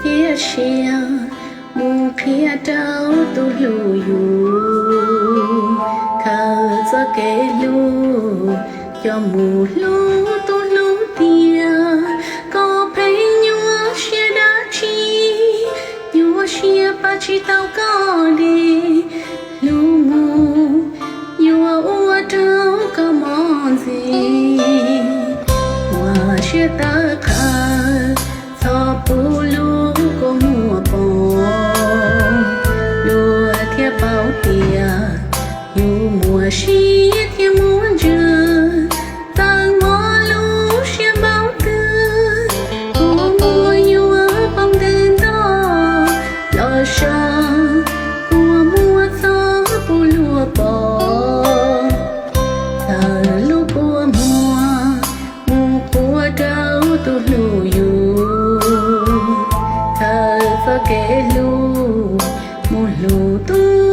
chia chia mu phía trao tu lu yu khờ cho kê lu cho mu lu tu lu tia có thấy nhua chia đã chi nhua chia ba chi tao có đi lu mu nhua ua trao có món gì hoa chia ta khờ cho pu lu có mùa bông lúa thiê bao tia yu mùa xí thiê mùa dừa tang mò lu xia bao tư mùa mùa nhua bông đơn đó lo sa mùa mùa gió pu lúa bông tờ lu của mùa của trâu tu lu yu thơ phơ kê lu mu lu tu